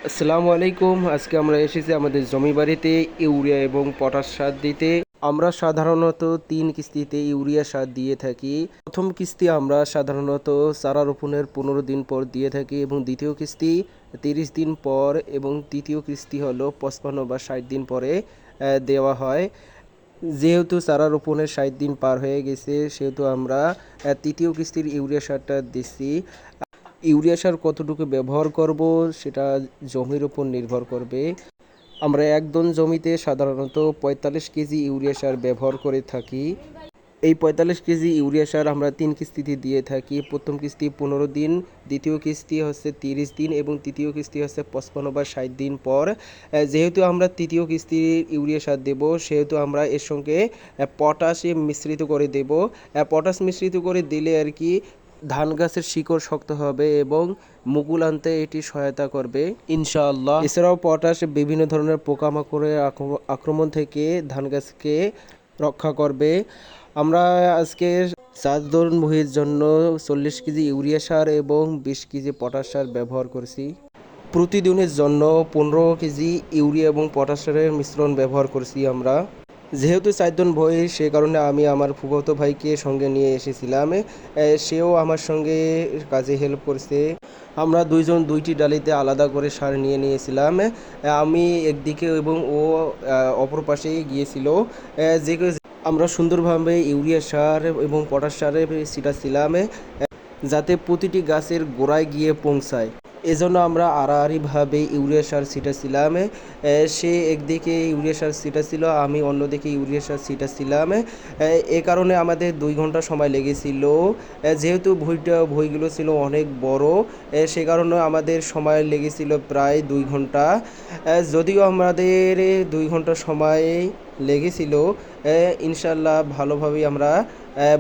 আসসালামু আলাইকুম। আজকে আমরা এসেছি আমাদের জমি বাড়িতে ইউরিয়া এবং পটাশ সার দিতে। আমরা সাধারণত ৩ কিস্তিতে ইউরিয়া সার দিয়ে থাকি। প্রথম কিস্তি আমরা সাধারণত চারা রোপণের ১৫ দিন পর দিয়ে থাকি এবং দ্বিতীয় কিস্তি ৩০ দিন পর এবং তৃতীয় কিস্তি হলো ৫৫ বা ৬০ দিন পরে দেওয়া হয়। যেহেতু চারা রোপণের ৬০ দিন পার হয়ে গেছে সেহেতু আমরা তৃতীয় কিস্তির ইউরিয়া সারটা দিচ্ছি। ইউরিয়া সার কতটুকু ব্যবহার করব সেটা জমির উপর নির্ভর করবে। আমরা একদম জমিতে সাধারণত ৪৫ কেজি ইউরিয়া সার ব্যবহার করে থাকি। এই ৪৫ কেজি ইউরিয়া সার আমরা ৩ কিস্তিতে দিয়ে থাকি। প্রথম কিস্তি ১৫ দিন, দ্বিতীয় কিস্তি হচ্ছে ৩০ দিন এবং তৃতীয় কিস্তি হচ্ছে ৫৫ বা ৬০ দিন পর। যেহেতু আমরা তৃতীয় কিস্তির ইউরিয়া সার দেব সেহেতু আমরা এর সঙ্গে পটাশে মিশ্রিত করে দেব। পটাশ মিশ্রিত করে দিলে আর কি ধান গাছের শিকড় শক্ত হবে এবং মুকুল আনতে এটি সহায়তা করবে ইনশাআল্লাহ। এছাড়াও পটাশ বিভিন্ন ধরনের পোকামাকড়ের আক্রমণ থেকে ধান গাছকে রক্ষা করবে। আমরা আজকে চাষ ভুঁইয়ের জন্য ৪০ কেজি ইউরিয়া সার এবং ২০ কেজি পটাশ সার ব্যবহার করছি। প্রতিদিনের জন্য ১৫ কেজি ইউরিয়া এবং পটাশ সারের মিশ্রণ ব্যবহার করছি আমরা। যেহেতু ৪ জন ভাই সে কারণে আমি আমার ফুফাতো ভাইকে সঙ্গে নিয়ে এসেছিলাম। সেও আমার সঙ্গে কাজে হেল্প করছে। আমরা দুইজন দুইটি ডালিতে আলাদা করে সার নিয়ে নিয়েছিলাম। আমি একদিকে এবং ও অপর পাশে গিয়েছিল। যে আমরা সুন্দরভাবে ইউরিয়া সার এবং পটাশ সারে ছিটাচ্ছিলাম যাতে প্রতিটি গাছের গোড়ায় গিয়ে পৌঁছায়। এজন্য আমরা আড়াআড়িভাবে ইউরিয়া সার ছিটাচ্ছিলাম। সে একদিকে ইউরিয়া সার ছিটাচ্ছিল, আমি অন্যদিকে ইউরিয়া সার ছিটাচ্ছিলাম। এ কারণে আমাদের ২ ঘন্টা সময় লেগেছিল। যেহেতু ভুঁইগুলো ছিল অনেক বড়, সে কারণে আমাদের সময় লেগেছিল প্রায় ২ ঘন্টা। যদিও আমাদের ২ ঘন্টা সময় লেগেছিল, ইনশাল্লাহ ভালোভাবেই আমরা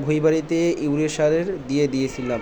ভুঁই বাড়িতে ইউরিয়া সার দিয়ে দিয়েছিলাম।